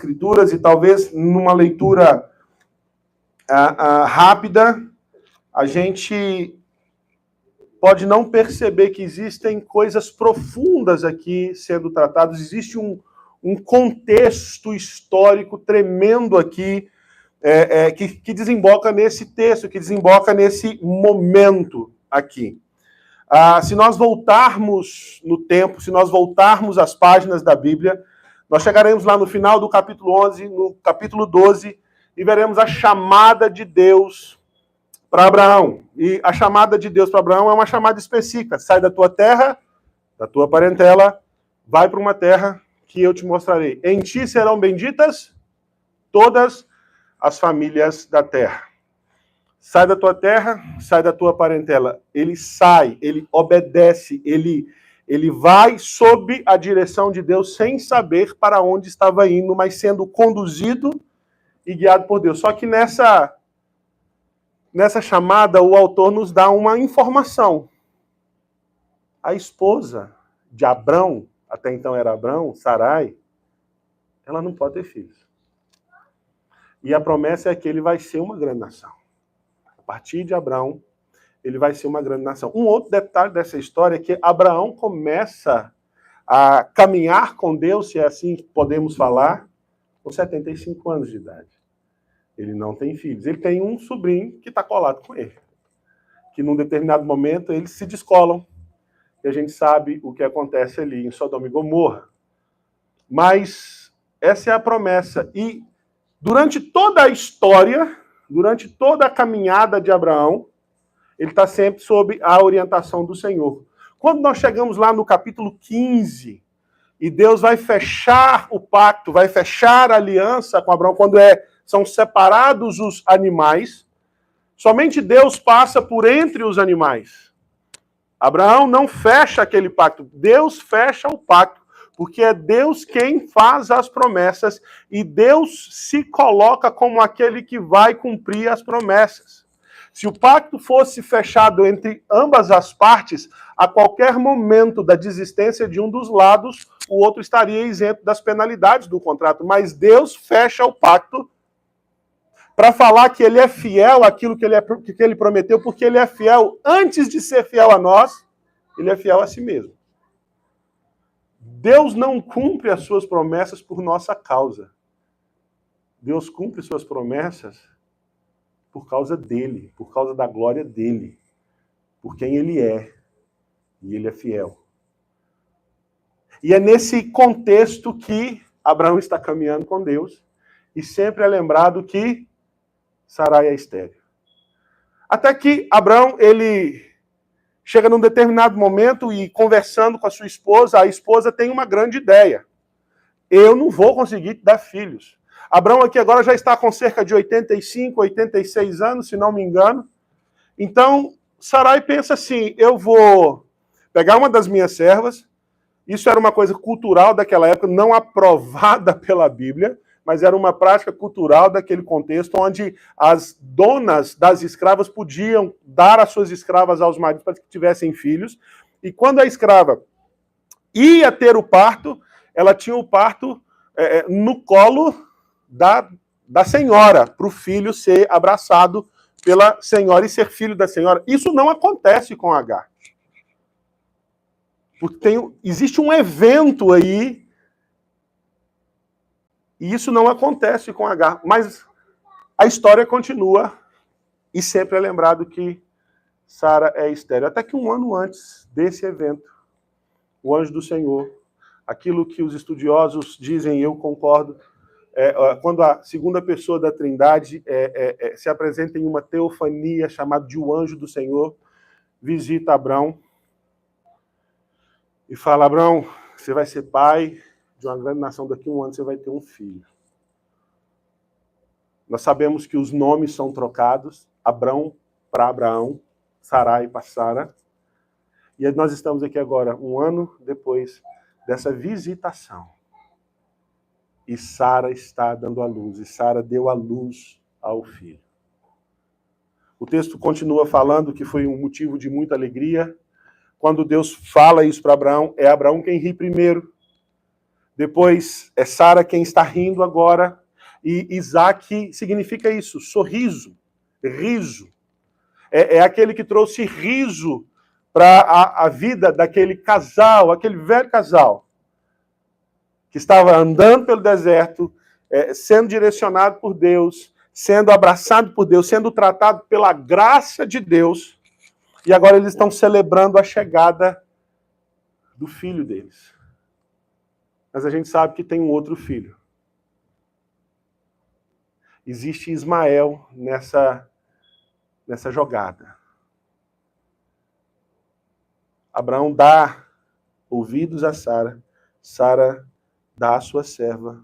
Escrituras e talvez numa leitura rápida, a gente pode não perceber que existem coisas profundas aqui sendo tratadas, existe um contexto histórico tremendo aqui, que desemboca nesse texto, que desemboca nesse momento aqui. Se nós voltarmos no tempo, se nós voltarmos às páginas da Bíblia, nós chegaremos lá no final do capítulo 11, no capítulo 12, e veremos a chamada de Deus para Abraão. E a chamada de Deus para Abraão é uma chamada específica. Sai da tua terra, da tua parentela, vai para uma terra que eu te mostrarei. Em ti serão benditas todas as famílias da terra. Sai da tua terra, sai da tua parentela. Ele sai, ele obedece, ele vai sob a direção de Deus sem saber para onde estava indo, mas sendo conduzido e guiado por Deus. Só que nessa chamada, o autor nos dá uma informação. A esposa de Abrão, até então era Abrão, Sarai, ela não pode ter filhos. E a promessa é que ele vai ser uma grande nação. A partir de Abraão, ele vai ser uma grande nação. Um outro detalhe dessa história é que Abraão começa a caminhar com Deus, se é assim que podemos falar, com 75 anos de idade. Ele não tem filhos. Ele tem um sobrinho que está colado com ele. Que num determinado momento eles se descolam. E a gente sabe o que acontece ali em Sodoma e Gomorra. Mas essa é a promessa. E durante toda a história, durante toda a caminhada de Abraão, ele está sempre sob a orientação do Senhor. Quando nós chegamos lá no capítulo 15, e Deus vai fechar o pacto, vai fechar a aliança com Abraão, quando são separados os animais, somente Deus passa por entre os animais. Abraão não fecha aquele pacto, Deus fecha o pacto, porque é Deus quem faz as promessas e Deus se coloca como aquele que vai cumprir as promessas. Se o pacto fosse fechado entre ambas as partes, a qualquer momento da desistência de um dos lados, o outro estaria isento das penalidades do contrato. Mas Deus fecha o pacto para falar que ele é fiel àquilo que ele prometeu, porque ele é fiel, antes de ser fiel a nós, ele é fiel a si mesmo. Deus não cumpre as suas promessas por nossa causa. Deus cumpre suas promessas por causa dele, por causa da glória dele, por quem ele é. E ele é fiel. E é nesse contexto que Abraão está caminhando com Deus, e sempre é lembrado que Sarai é estéril. Até que Abraão, ele chega num determinado momento e conversando com a sua esposa, a esposa tem uma grande ideia. Eu não vou conseguir te dar filhos. Abraão aqui agora já está com cerca de 85, 86 anos, se não me engano. Então, Sarai pensa assim, eu vou pegar uma das minhas servas, isso era uma coisa cultural daquela época, não aprovada pela Bíblia, mas era uma prática cultural daquele contexto, onde as donas das escravas podiam dar as suas escravas aos maridos para que tivessem filhos, e quando a escrava ia ter o parto, ela tinha o parto no colo da senhora, para o filho ser abraçado pela senhora e ser filho da senhora. Isso não acontece com Agar. Porque existe um evento aí, e isso não acontece com Agar. Mas a história continua, e sempre é lembrado que Sara é estéril. Até que um ano antes desse evento, o anjo do Senhor, aquilo que os estudiosos dizem, e eu concordo, quando a segunda pessoa da Trindade se apresenta em uma teofania chamada de o anjo do Senhor, visita Abrão e fala, Abrão, você vai ser pai de uma grande nação, daqui a um ano você vai ter um filho. Nós sabemos que os nomes são trocados, Abrão para Abraão, Sarai para Sara, e nós estamos aqui agora, um ano depois dessa visitação. E Sara está dando à luz, e Sara deu à luz ao filho. O texto continua falando que foi um motivo de muita alegria. Quando Deus fala isso para Abraão, é Abraão quem ri primeiro. Depois é Sara quem está rindo agora. E Isaac significa isso, sorriso, riso. É aquele que trouxe riso para a vida daquele casal, aquele velho casal, que estava andando pelo deserto, sendo direcionado por Deus, sendo abraçado por Deus, sendo tratado pela graça de Deus, e agora eles estão celebrando a chegada do filho deles. Mas a gente sabe que tem um outro filho. Existe Ismael nessa jogada. Abraão dá ouvidos a Sara, Sara dá a sua serva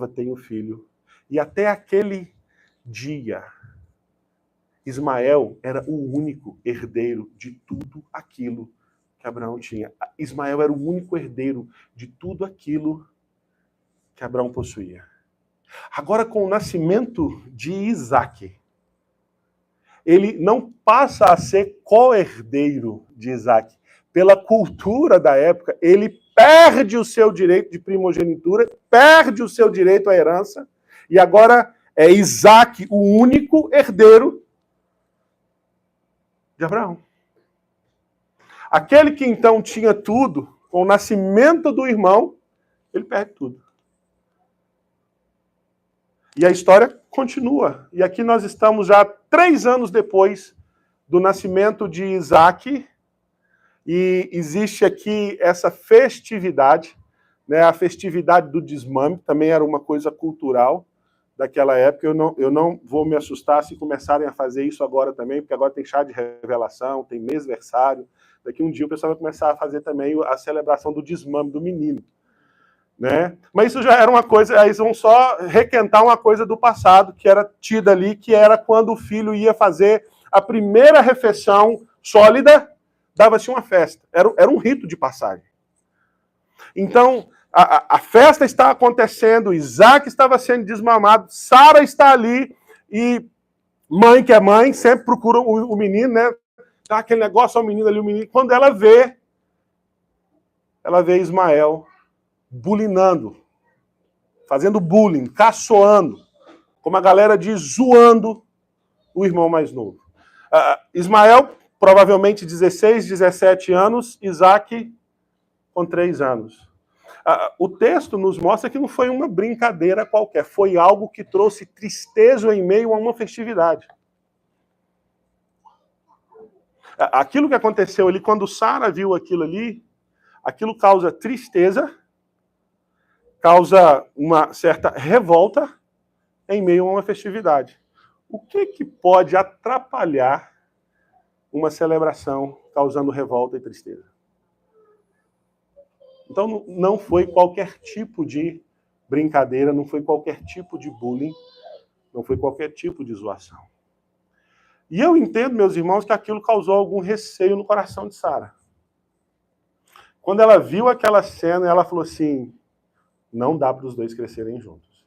tem o filho. E até aquele dia, Ismael era o único herdeiro de tudo aquilo que Abraão tinha. Ismael era o único herdeiro de tudo aquilo que Abraão possuía. Agora, com o nascimento de Isaque, ele não passa a ser co-herdeiro de Isaque. Pela cultura da época, ele perde o seu direito de primogenitura, perde o seu direito à herança, e agora é Isaque o único herdeiro de Abraão. Aquele que então tinha tudo, com o nascimento do irmão, ele perde tudo. E a história continua. E aqui nós estamos já 3 anos depois do nascimento de Isaque, e existe aqui essa festividade, né, a festividade do desmame, também era uma coisa cultural daquela época. Eu não vou me assustar se começarem a fazer isso agora também, porque agora tem chá de revelação, tem mêsversário. Daqui um dia o pessoal vai começar a fazer também a celebração do desmame do menino. Né? Mas isso já era uma coisa, eles vão só requentar uma coisa do passado, que era tida ali, que era quando o filho ia fazer a primeira refeição sólida, dava-se uma festa. Era um rito de passagem. Então, a festa está acontecendo, Isaac estava sendo desmamado, Sara está ali, e mãe que é mãe, sempre procura o menino, né? Tá aquele negócio, o menino ali, o menino. Quando ela vê Ismael bulinando, fazendo bullying, caçoando, como a galera diz, zoando o irmão mais novo. Ismael, provavelmente 16, 17 anos, Isaque com 3 anos. O texto nos mostra que não foi uma brincadeira qualquer, foi algo que trouxe tristeza em meio a uma festividade. Aquilo que aconteceu ali, quando Sara viu aquilo ali, aquilo causa tristeza, causa uma certa revolta em meio a uma festividade. O que pode atrapalhar uma celebração causando revolta e tristeza? Então não foi qualquer tipo de brincadeira, não foi qualquer tipo de bullying, não foi qualquer tipo de zoação. E eu entendo, meus irmãos, que aquilo causou algum receio no coração de Sara. Quando ela viu aquela cena, ela falou assim, não dá para os dois crescerem juntos.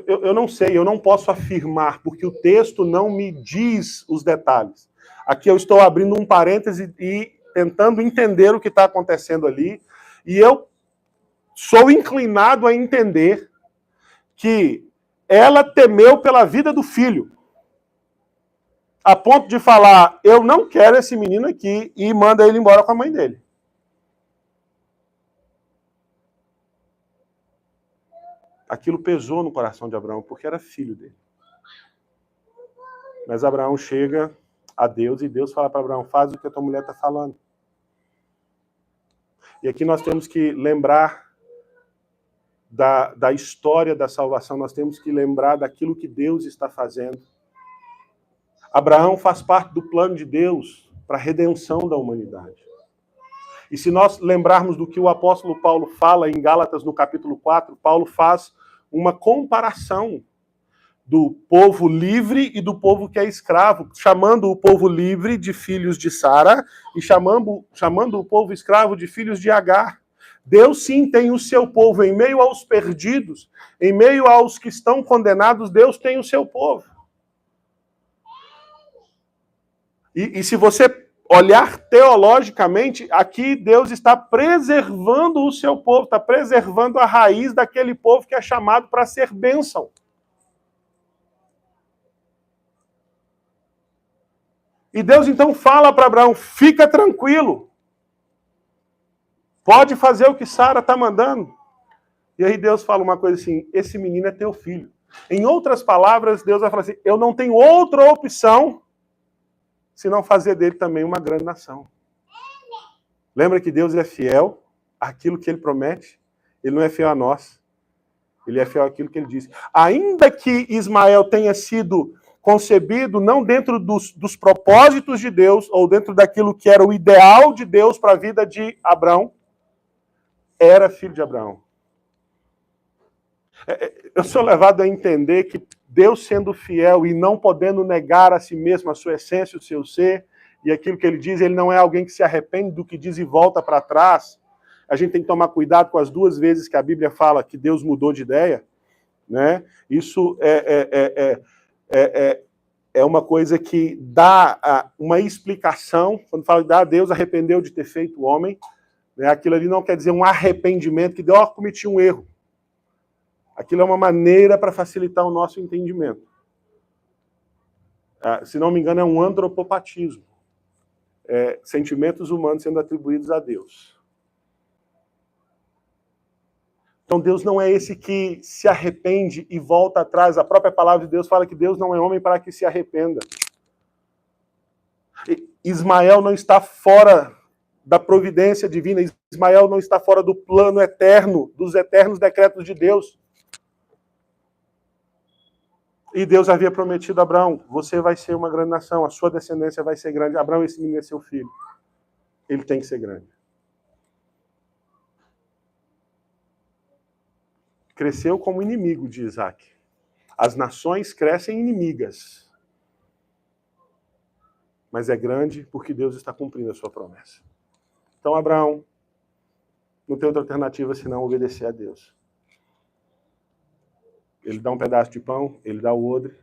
Eu não sei, eu não posso afirmar, porque o texto não me diz os detalhes. Aqui eu estou abrindo um parêntese e tentando entender o que está acontecendo ali, e eu sou inclinado a entender que ela temeu pela vida do filho, a ponto de falar, eu não quero esse menino aqui, e manda ele embora com a mãe dele. Aquilo pesou no coração de Abraão, porque era filho dele. Mas Abraão chega a Deus, e Deus fala para Abraão, faz o que a tua mulher está falando. E aqui nós temos que lembrar da história da salvação, nós temos que lembrar daquilo que Deus está fazendo. Abraão faz parte do plano de Deus para a redenção da humanidade. E se nós lembrarmos do que o apóstolo Paulo fala em Gálatas, no capítulo 4, Paulo faz uma comparação do povo livre e do povo que é escravo, chamando o povo livre de filhos de Sara e chamando o povo escravo de filhos de Agar. Deus sim tem o seu povo, em meio aos perdidos, em meio aos que estão condenados, Deus tem o seu povo. E se você olhar teologicamente, aqui Deus está preservando o seu povo, está preservando a raiz daquele povo que é chamado para ser bênção. E Deus então fala para Abraão, fica tranquilo, pode fazer o que Sara está mandando. E aí Deus fala uma coisa assim, esse menino é teu filho. Em outras palavras, Deus vai falar assim, eu não tenho outra opção se não fazer dele também uma grande nação. Lembra que Deus é fiel àquilo que ele promete? Ele não é fiel a nós. Ele é fiel àquilo que ele disse. Ainda que Ismael tenha sido concebido não dentro dos propósitos de Deus, ou dentro daquilo que era o ideal de Deus para a vida de Abraão, era filho de Abraão. Eu sou levado a entender que Deus sendo fiel e não podendo negar a si mesmo a sua essência, o seu ser, e aquilo que ele diz, ele não é alguém que se arrepende do que diz e volta para trás. A gente tem que tomar cuidado com as duas vezes que a Bíblia fala que Deus mudou de ideia, né? Isso é uma coisa que dá uma explicação, quando fala que Deus arrependeu de ter feito o homem, né? Aquilo ali não quer dizer um arrependimento, que Deus cometi um erro. Aquilo é uma maneira para facilitar o nosso entendimento. Se não me engano, é um antropopatismo. Sentimentos humanos sendo atribuídos a Deus. Então Deus não é esse que se arrepende e volta atrás. A própria palavra de Deus fala que Deus não é homem para que se arrependa. Ismael não está fora da providência divina. Ismael não está fora do plano eterno, dos eternos decretos de Deus. E Deus havia prometido a Abraão, você vai ser uma grande nação, a sua descendência vai ser grande. Abraão, esse menino é seu filho. Ele tem que ser grande. Cresceu como inimigo de Isaac. As nações crescem inimigas. Mas é grande porque Deus está cumprindo a sua promessa. Então, Abraão, não tem outra alternativa senão obedecer a Deus. Ele dá um pedaço de pão, ele dá o odre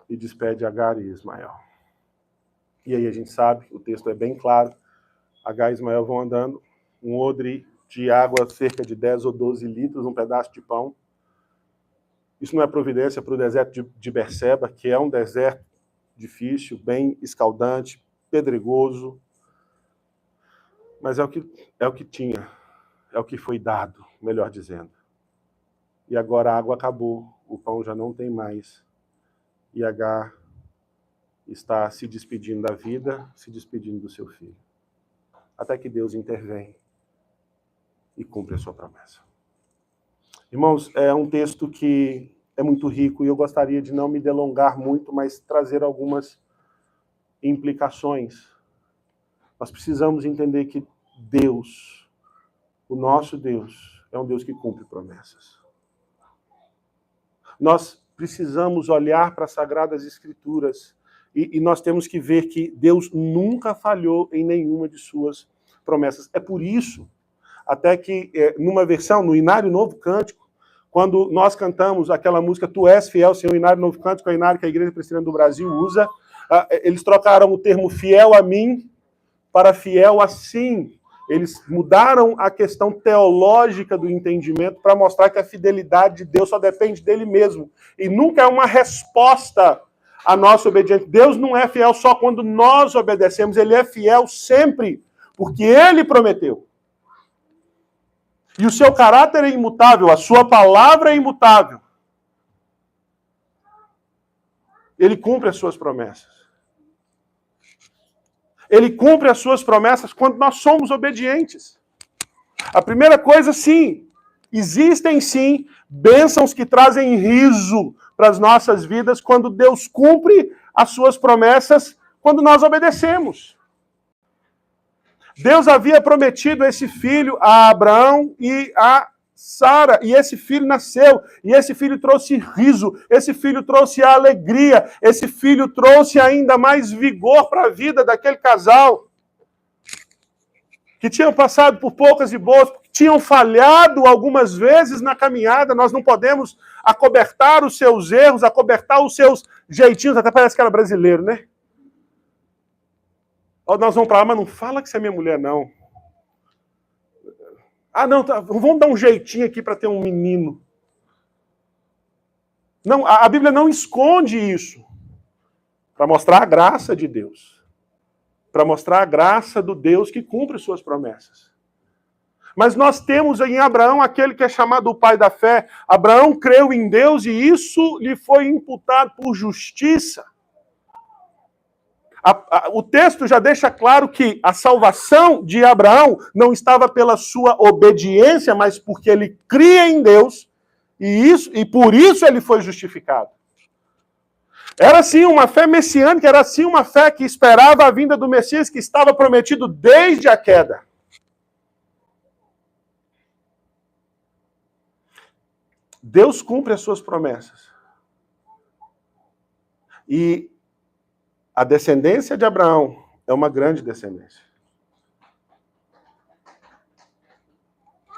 e despede Agar e Ismael. E aí a gente sabe, o texto é bem claro, Agar e Ismael vão andando, um odre de água, cerca de 10 ou 12 litros, um pedaço de pão. Isso não é providência para o deserto de Berseba, que é um deserto difícil, bem escaldante, pedregoso, mas é o que tinha, é o que foi dado, melhor dizendo. E agora a água acabou, o pão já não tem mais. E Agar está se despedindo da vida, se despedindo do seu filho. Até que Deus intervém e cumpre a sua promessa. Irmãos, é um texto que é muito rico e eu gostaria de não me delongar muito, mas trazer algumas implicações. Nós precisamos entender que Deus, o nosso Deus, é um Deus que cumpre promessas. Nós precisamos olhar para as Sagradas Escrituras e nós temos que ver que Deus nunca falhou em nenhuma de suas promessas. É por isso, até que numa versão, no Inário Novo Cântico, quando nós cantamos aquela música Tu és fiel, Senhor, Inário Novo Cântico, é o Inário que a Igreja Presbiteriana do Brasil usa, eles trocaram o termo fiel a mim para fiel assim. Eles mudaram a questão teológica do entendimento para mostrar que a fidelidade de Deus só depende dele mesmo. E nunca é uma resposta à nossa obediência. Deus não é fiel só quando nós obedecemos, ele é fiel sempre, porque ele prometeu. E o seu caráter é imutável, a sua palavra é imutável. Ele cumpre as suas promessas. Ele cumpre as suas promessas quando nós somos obedientes. A primeira coisa, sim, existem sim bênçãos que trazem riso para as nossas vidas quando Deus cumpre as suas promessas, quando nós obedecemos. Deus havia prometido esse filho a Abraão e a Sara, e esse filho nasceu, e esse filho trouxe riso, esse filho trouxe alegria, esse filho trouxe ainda mais vigor para a vida daquele casal, que tinham passado por poucas e boas, tinham falhado algumas vezes na caminhada. Nós não podemos acobertar os seus erros, acobertar os seus jeitinhos, até parece que era brasileiro, né? Nós vamos para lá, mas não fala que você é minha mulher, não. Ah, não, tá, vamos dar um jeitinho aqui para ter um menino. Não, a Bíblia não esconde isso. Para mostrar a graça de Deus. Para mostrar a graça do Deus que cumpre suas promessas. Mas nós temos em Abraão aquele que é chamado o pai da fé. Abraão creu em Deus e isso lhe foi imputado por justiça. O texto já deixa claro que a salvação de Abraão não estava pela sua obediência, mas porque ele cria em Deus e por isso ele foi justificado. Era sim uma fé messiânica, era sim uma fé que esperava a vinda do Messias que estava prometido desde a queda. Deus cumpre as suas promessas. E a descendência de Abraão é uma grande descendência.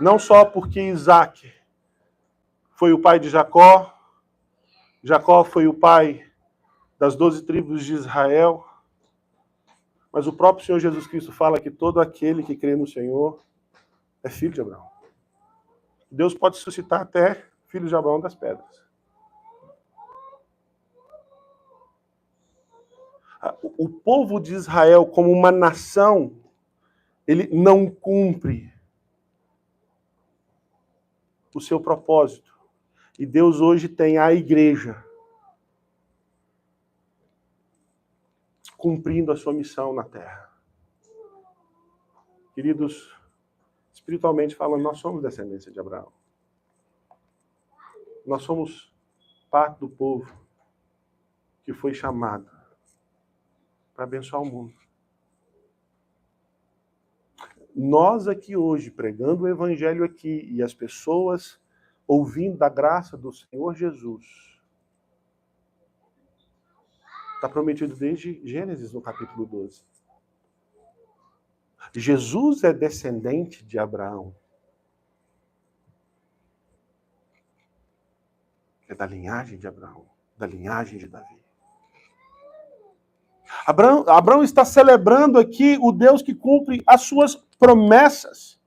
Não só porque Isaac foi o pai de Jacó, Jacó foi o pai das 12 tribos de Israel, mas o próprio Senhor Jesus Cristo fala que todo aquele que crê no Senhor é filho de Abraão. Deus pode suscitar até filhos de Abraão das pedras. O povo de Israel, como uma nação, ele não cumpre o seu propósito. E Deus hoje tem a igreja cumprindo a sua missão na terra. Queridos, espiritualmente falando, nós somos descendência de Abraão. Nós somos parte do povo que foi chamado para abençoar o mundo. Nós aqui hoje, pregando o evangelho aqui, e as pessoas ouvindo da graça do Senhor Jesus, está prometido desde Gênesis, no capítulo 12. Jesus é descendente de Abraão. É da linhagem de Abraão, da linhagem de Davi. Abraão está celebrando aqui o Deus que cumpre as suas promessas.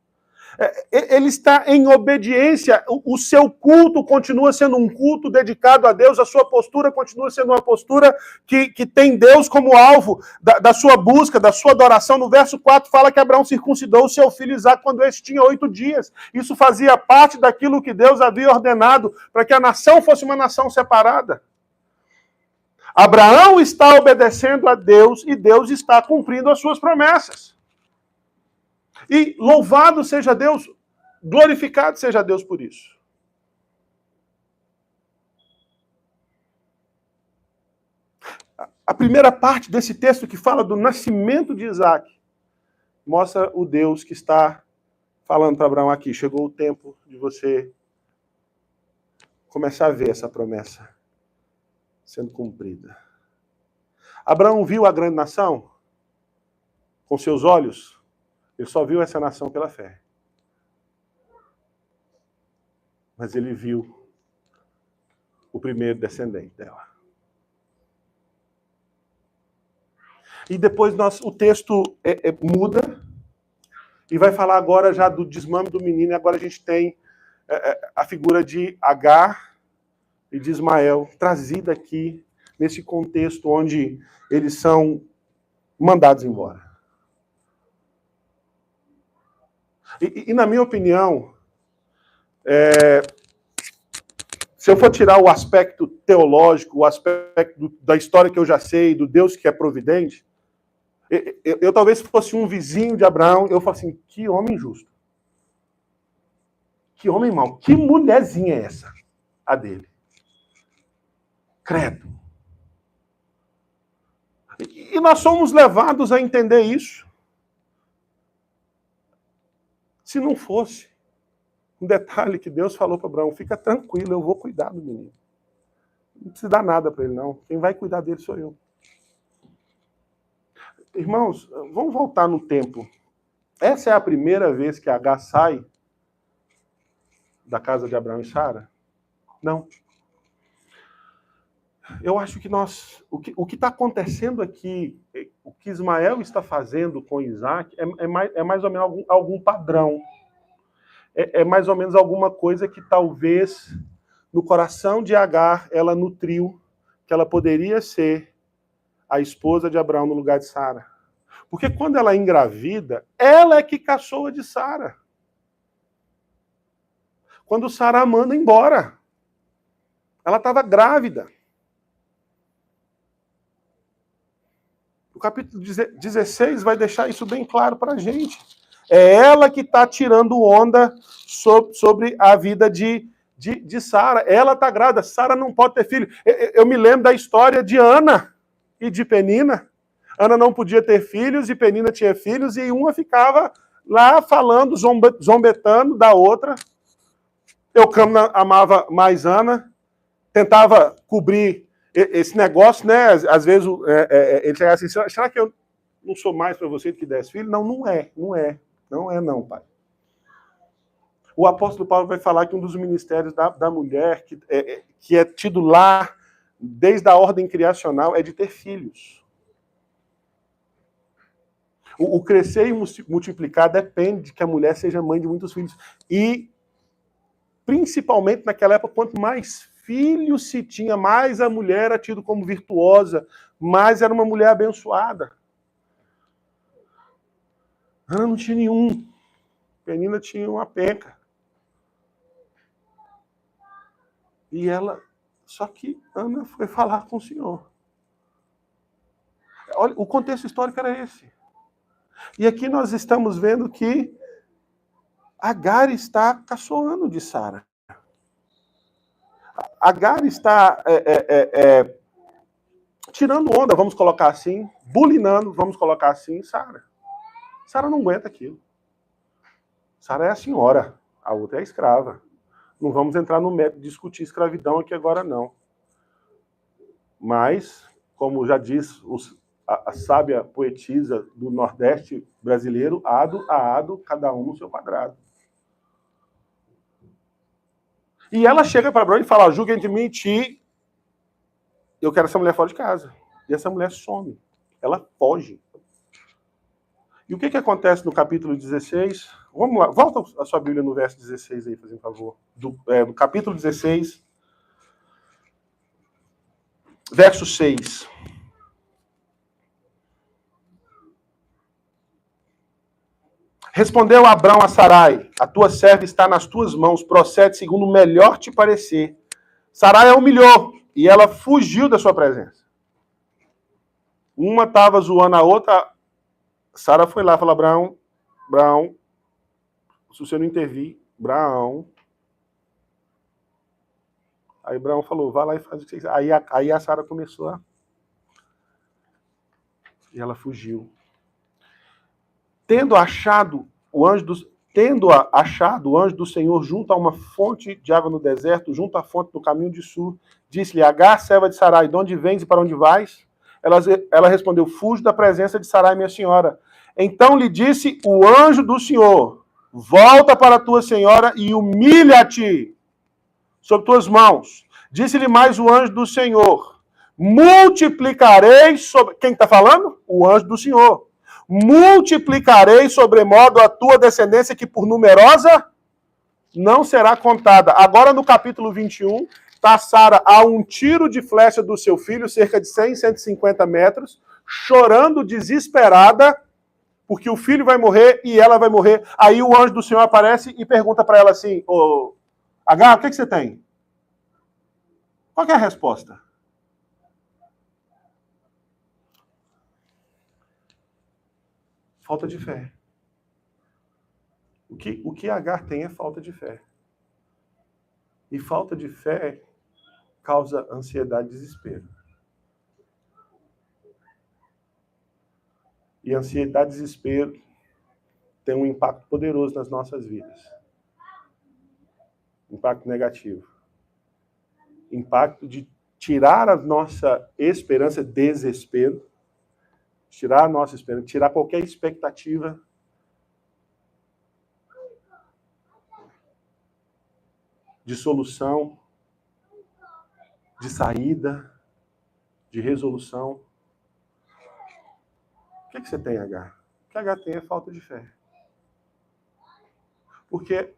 Ele está em obediência, o seu culto continua sendo um culto dedicado a Deus, a sua postura continua sendo uma postura que tem Deus como alvo da sua busca, da sua adoração. No verso 4 fala que Abraão circuncidou o seu filho Isaque quando este tinha 8 dias. Isso fazia parte daquilo que Deus havia ordenado para que a nação fosse uma nação separada. Abraão está obedecendo a Deus e Deus está cumprindo as suas promessas. E louvado seja Deus, glorificado seja Deus por isso. A primeira parte desse texto que fala do nascimento de Isaac mostra o Deus que está falando para Abraão aqui. Chegou o tempo de você começar a ver essa promessa sendo cumprida. Abraão viu a grande nação com seus olhos. Ele só viu essa nação pela fé. Mas ele viu o primeiro descendente dela. E depois o texto muda e vai falar agora já do desmame do menino. E agora a gente tem a figura de Agar e de Ismael trazida aqui nesse contexto onde eles são mandados embora. E na minha opinião, se eu for tirar o aspecto teológico, o aspecto da história que eu já sei, do Deus que é providente, eu talvez fosse um vizinho de Abraão, eu falo assim, que homem justo. Que homem mau. Que mulherzinha é essa? A dele. Credo. E nós somos levados a entender isso. Se não fosse um detalhe que Deus falou para Abraão, fica tranquilo, eu vou cuidar do menino. Não precisa dar nada para ele, não. Quem vai cuidar dele sou eu. Irmãos, vamos voltar no tempo. Essa é a primeira vez que Agar sai da casa de Abraão e Sara? Não. Eu acho que o que está acontecendo aqui, que Ismael está fazendo com Isaac é mais ou menos algum padrão. É mais ou menos alguma coisa que talvez no coração de Agar ela nutriu que ela poderia ser a esposa de Abraão no lugar de Sara. Porque quando ela engravida, ela é que caçoa de Sara. Quando Sara manda embora, ela estava grávida. O capítulo 16 vai deixar isso bem claro para a gente. É ela que está tirando onda sobre a vida de Sara. Ela está grávida. Sara não pode ter filho. Eu me lembro da história de Ana e de Penina. Ana não podia ter filhos e Penina tinha filhos e uma ficava lá falando, zombetando da outra. Eucana amava mais Ana, tentava cobrir esse negócio, né? Às vezes ele chegava assim, será que eu não sou mais para você do que 10 filhos? Não, não é, pai. O apóstolo Paulo vai falar que um dos ministérios da mulher, que é tido lá desde a ordem criacional, é de ter filhos. O crescer e multiplicar depende de que a mulher seja mãe de muitos filhos. E, principalmente naquela época, quanto mais filhos se tinha, mais a mulher era tida como virtuosa, mais era uma mulher abençoada. Ana não tinha nenhum. Penina tinha uma penca. E ela... Só que Ana foi falar com o Senhor. Olha, o contexto histórico era esse. E aqui nós estamos vendo que Agar está caçoando de Sara. Agar está tirando onda, vamos colocar assim, bulinando, vamos colocar assim, Sara. Sara não aguenta aquilo. Sara é a senhora, a outra é a escrava. Não vamos entrar no método de discutir escravidão aqui agora, não. Mas, como já diz a sábia poetisa do Nordeste brasileiro, ado a ado, cada um no seu quadrado. E ela chega para Abraão e fala, julga entre mim e ti, eu quero essa mulher fora de casa. E essa mulher some. Ela foge. E o que acontece no capítulo 16? Vamos lá, volta a sua Bíblia no verso 16 aí, fazendo favor. Do capítulo 16, verso 6. Respondeu Abrão a Sarai, a tua serva está nas tuas mãos, procede segundo o melhor te parecer. Sarai a humilhou e ela fugiu da sua presença. Uma estava zoando a outra, Sara foi lá e falou, Abraão, se você não intervir, Abraão. Aí Abraão falou, vai lá e faz o que você quiser. Aí a Sara começou a... E ela fugiu. Tendo achado o anjo do Senhor junto a uma fonte de água no deserto, junto à fonte do caminho de sul, disse-lhe, Agar, serva de Sarai, de onde vens e para onde vais? Ela respondeu, fujo da presença de Sarai, minha senhora. Então lhe disse o anjo do Senhor, volta para a tua senhora e humilha-te sob tuas mãos. Disse-lhe mais o anjo do Senhor, multiplicarei sobre... Quem está falando? O anjo do Senhor. Multiplicarei sobremodo a tua descendência, que por numerosa não será contada. Agora no capítulo 21, está Sara a um tiro de flecha do seu filho, cerca de 100, 150 metros, chorando desesperada, porque o filho vai morrer e ela vai morrer. Aí o anjo do Senhor aparece e pergunta para ela assim, Agar, o que você tem? Qual é a resposta? Falta de fé. O que Agar tem é falta de fé. E falta de fé causa ansiedade e desespero. E ansiedade e desespero tem um impacto poderoso nas nossas vidas. Impacto negativo. Impacto de tirar a nossa esperança, desespero, tirar a nossa esperança, tirar qualquer expectativa de solução, de saída, de resolução. O que você tem, H? O que H tem é falta de fé. Porque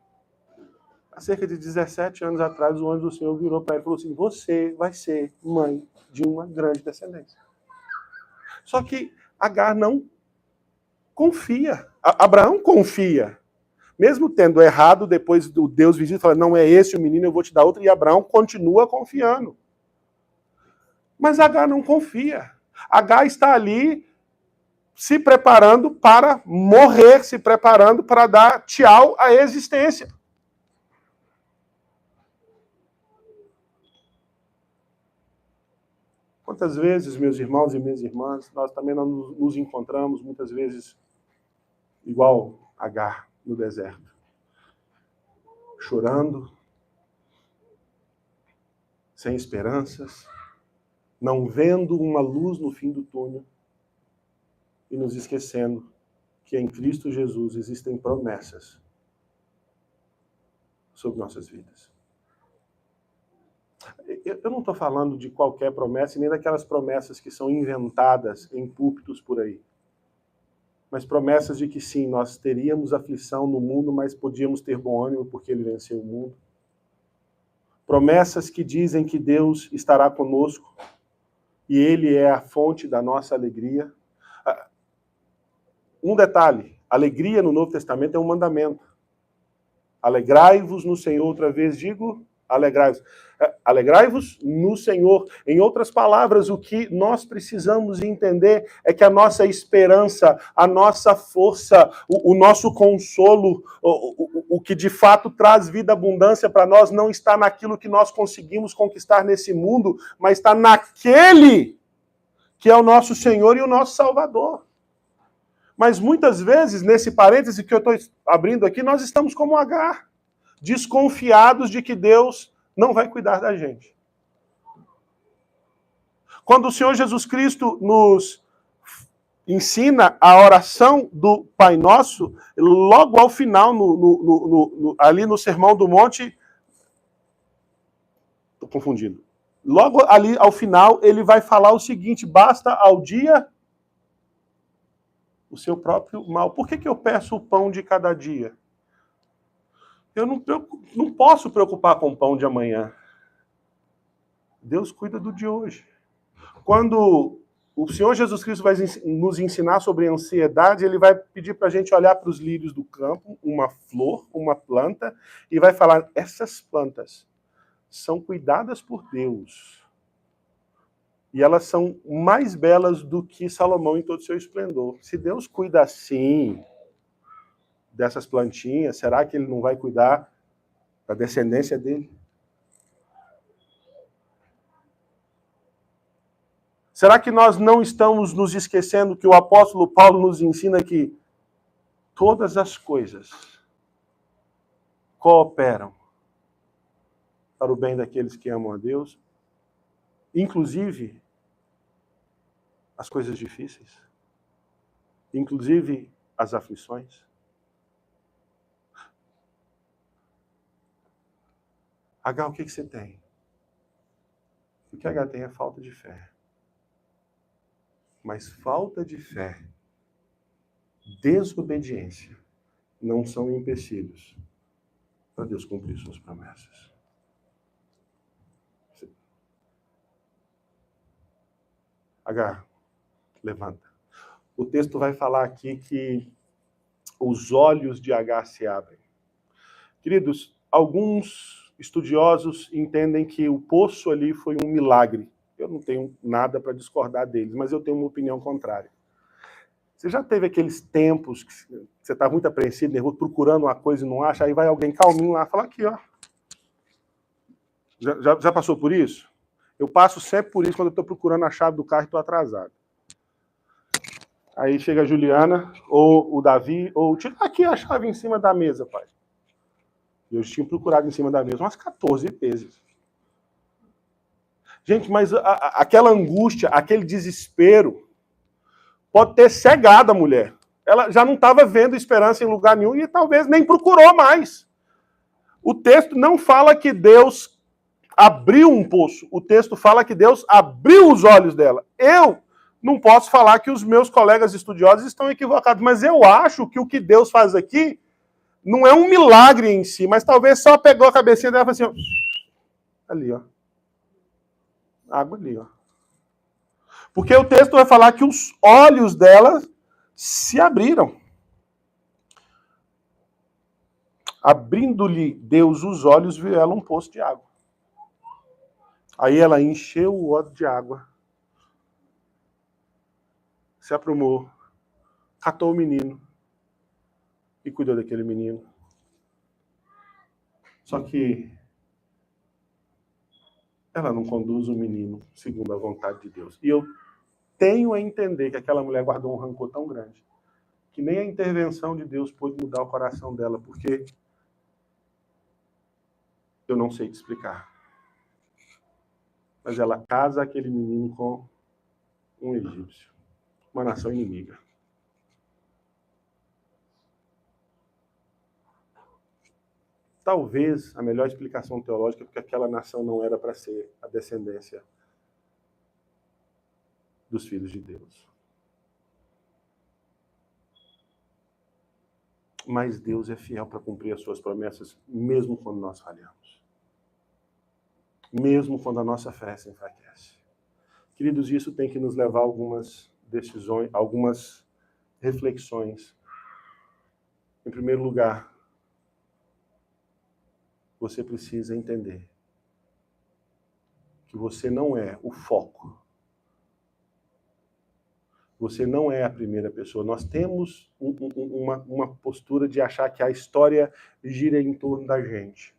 há cerca de 17 anos atrás, o anjo do Senhor virou para ele e falou assim: você vai ser mãe de uma grande descendência. Só que Agar não confia. Abraão confia. Mesmo tendo errado, depois do Deus visita e fala: não é esse o menino, eu vou te dar outro. E Abraão continua confiando. Mas Agar não confia. Agar está ali se preparando para morrer, se preparando para dar tchau à existência. Quantas vezes, meus irmãos e minhas irmãs, nós também não nos encontramos, muitas vezes, igual Agar no deserto, chorando, sem esperanças, não vendo uma luz no fim do túnel e nos esquecendo que em Cristo Jesus existem promessas sobre nossas vidas. Eu não estou falando de qualquer promessa, nem daquelas promessas que são inventadas em púlpitos por aí. Mas promessas de que sim, nós teríamos aflição no mundo, mas podíamos ter bom ânimo porque ele venceu o mundo. Promessas que dizem que Deus estará conosco e ele é a fonte da nossa alegria. Um detalhe, alegria no Novo Testamento é um mandamento. Alegrai-vos no Senhor, outra vez digo, alegrai-vos. Alegrai-vos no Senhor. Em outras palavras, o que nós precisamos entender é que a nossa esperança, a nossa força, o nosso consolo, o que de fato traz vida, abundância para nós, não está naquilo que nós conseguimos conquistar nesse mundo, mas está naquele que é o nosso Senhor e o nosso Salvador. Mas muitas vezes, nesse parêntese que eu estou abrindo aqui, nós estamos como Agar, desconfiados de que Deus não vai cuidar da gente. Quando o Senhor Jesus Cristo nos ensina a oração do Pai Nosso, logo ao final, ali no Sermão do Monte, estou confundindo, logo ali ao final, ele vai falar o seguinte: basta ao dia o seu próprio mal. Por que eu peço o pão de cada dia? Eu não posso preocupar com o pão de amanhã. Deus cuida do de hoje. Quando o Senhor Jesus Cristo vai nos ensinar sobre ansiedade, ele vai pedir para a gente olhar para os lírios do campo, uma flor, uma planta, e vai falar: essas plantas são cuidadas por Deus. E elas são mais belas do que Salomão em todo o seu esplendor. Se Deus cuida assim dessas plantinhas, será que ele não vai cuidar da descendência dele? Será que nós não estamos nos esquecendo que o apóstolo Paulo nos ensina que todas as coisas cooperam para o bem daqueles que amam a Deus, inclusive as coisas difíceis, inclusive as aflições? H, o que você tem? O que H tem é falta de fé. Mas falta de fé, desobediência, não são empecilhos para Deus cumprir suas promessas. H, levanta. O texto vai falar aqui que os olhos de H se abrem. Queridos, alguns estudiosos entendem que o poço ali foi um milagre. Eu não tenho nada para discordar deles, mas eu tenho uma opinião contrária. Você já teve aqueles tempos que você está muito apreensivo, nervoso, procurando uma coisa e não acha, aí vai alguém calminho lá e fala: aqui, ó. Já passou por isso? Eu passo sempre por isso quando eu estou procurando a chave do carro e estou atrasado. Aí chega a Juliana, ou o Davi, ou o Tito: aqui a chave em cima da mesa, pai. Eu tinha procurado em cima da mesa umas 14 vezes. Gente, mas aquela angústia, aquele desespero, pode ter cegado a mulher. Ela já não estava vendo esperança em lugar nenhum e talvez nem procurou mais. O texto não fala que Deus abriu um poço. O texto fala que Deus abriu os olhos dela. Eu não posso falar que os meus colegas estudiosos estão equivocados, mas eu acho que o que Deus faz aqui não é um milagre em si, mas talvez só pegou a cabecinha dela e falou assim, ó, ali, ó. Água ali, ó. Porque o texto vai falar que os olhos dela se abriram. Abrindo-lhe Deus os olhos, viu ela um poço de água. Aí ela encheu o odre de água, se aprumou, catou o menino e cuidou daquele menino. Só que ela não conduz o menino segundo a vontade de Deus. E eu tenho a entender que aquela mulher guardou um rancor tão grande que nem a intervenção de Deus pôde mudar o coração dela, porque eu não sei te explicar. Mas ela casa aquele menino com um egípcio, uma nação inimiga. Talvez a melhor explicação teológica é porque aquela nação não era para ser a descendência dos filhos de Deus. Mas Deus é fiel para cumprir as suas promessas, mesmo quando nós falhamos. Mesmo quando a nossa fé se enfraquece. Queridos, isso tem que nos levar a algumas decisões, algumas reflexões. Em primeiro lugar, você precisa entender que você não é o foco. Você não é a primeira pessoa. Nós temos uma postura de achar que a história gira em torno da gente.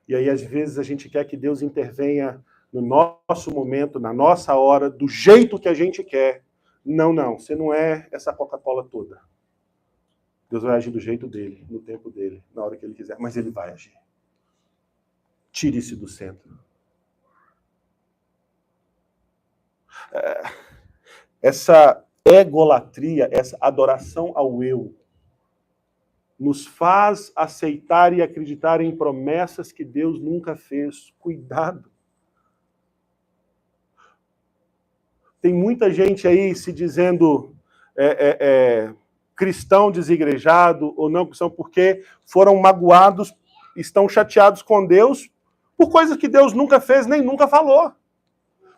E aí, às vezes, a gente quer que Deus intervenha no nosso momento, na nossa hora, do jeito que a gente quer. Não, não. Você não é essa Coca-Cola toda. Deus vai agir do jeito dele, no tempo dele, na hora que ele quiser. Mas ele vai agir. Tire-se do centro. Essa egolatria, essa adoração ao eu, nos faz aceitar e acreditar em promessas que Deus nunca fez. Cuidado. Tem muita gente aí se dizendo cristão desigrejado ou não cristão porque foram magoados, estão chateados com Deus por coisas que Deus nunca fez nem nunca falou.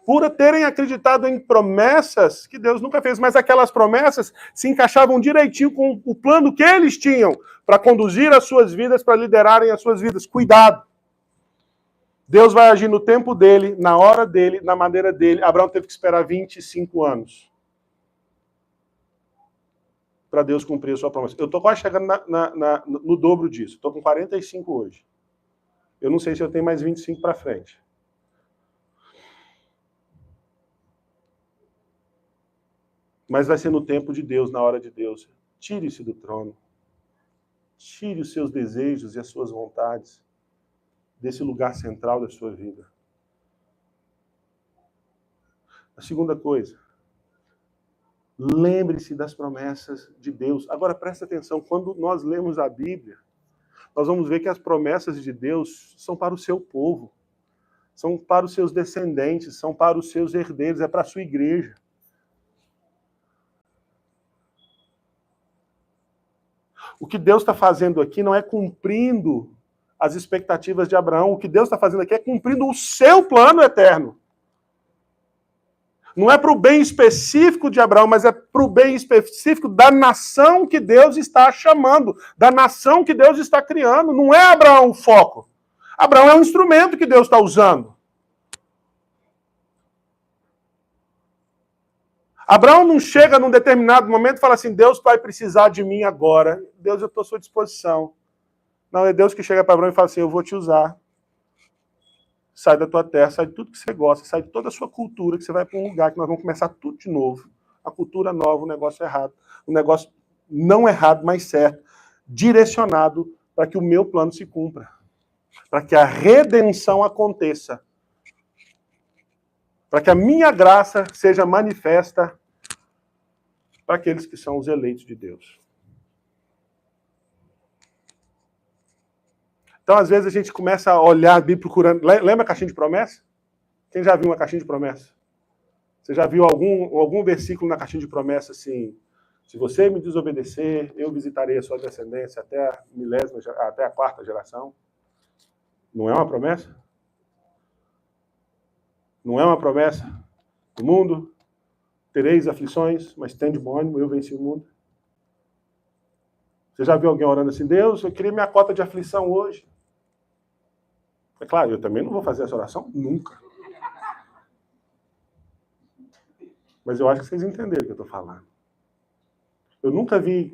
Por terem acreditado em promessas que Deus nunca fez, mas aquelas promessas se encaixavam direitinho com o plano que eles tinham para conduzir as suas vidas, para liderarem as suas vidas. Cuidado! Deus vai agir no tempo dele, na hora dele, na maneira dele. Abraão teve que esperar 25 anos para Deus cumprir a sua promessa. Eu estou quase chegando no dobro disso. Estou com 45 hoje. Eu não sei se eu tenho mais 25 para frente. Mas vai ser no tempo de Deus, na hora de Deus. Tire-se do trono. Tire os seus desejos e as suas vontades desse lugar central da sua vida. A segunda coisa, lembre-se das promessas de Deus. Agora, presta atenção, quando nós lemos a Bíblia, nós vamos ver que as promessas de Deus são para o seu povo, são para os seus descendentes, são para os seus herdeiros, é para a sua igreja. O que Deus está fazendo aqui não é cumprindo as expectativas de Abraão. O que Deus está fazendo aqui é cumprindo o seu plano eterno. Não é para o bem específico de Abraão, mas é para o bem específico da nação que Deus está chamando, da nação que Deus está criando. Não é Abraão o foco. Abraão é um instrumento que Deus está usando. Abraão não chega num determinado momento e fala assim, Deus vai precisar de mim agora. Deus, eu estou à sua disposição. Não, é Deus que chega para Abraão e fala assim, eu vou te usar. Sai da tua terra, sai de tudo que você gosta, sai de toda a sua cultura, que você vai para um lugar que nós vamos começar tudo de novo. A cultura nova, o negócio errado. O negócio não errado, mas certo. Direcionado para que o meu plano se cumpra. Para que a redenção aconteça. Para que a minha graça seja manifesta para aqueles que são os eleitos de Deus. Então, às vezes, a gente começa a olhar a Bíblia procurando... Lembra a caixinha de promessa? Quem já viu uma caixinha de promessa? Você já viu algum versículo na caixinha de promessa assim: se você me desobedecer, eu visitarei a sua descendência até a quarta geração? Não é uma promessa? Não é uma promessa? No mundo tereis aflições, mas tende bom ânimo, eu venci o mundo. Você já viu alguém orando assim: Deus, eu queria minha cota de aflição hoje? É claro, eu também não vou fazer essa oração nunca. Mas eu acho que vocês entenderam o que eu estou falando. Eu nunca vi